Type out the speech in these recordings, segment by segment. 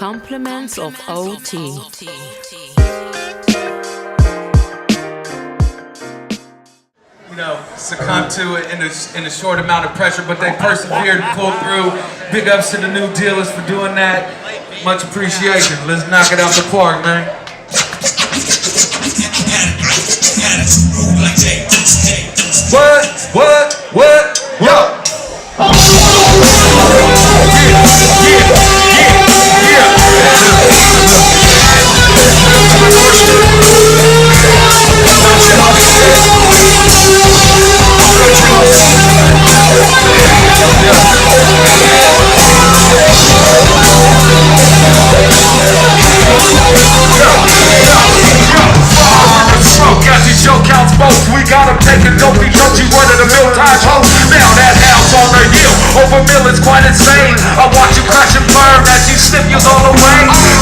Compliments of OT. You know, succumb to it in a short amount of pressure, but they persevered and pulled through. Big ups to the new dealers for doing that. Much appreciation. Let's knock it out the park, man. What? Yo! We gotta take a dopey dopey one of the mill-time hoes. Now that house on the hill over mill is quite insane. I watch you crash and burn as you slip yours all away.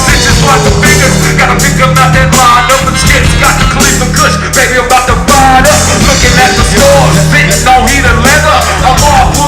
Stitches like the fingers, gotta pick them out that line. Open skits, got the Khalifa Kush, baby, I'm about to buy it up. Looking at the stores, fitting no heated leather. I'm off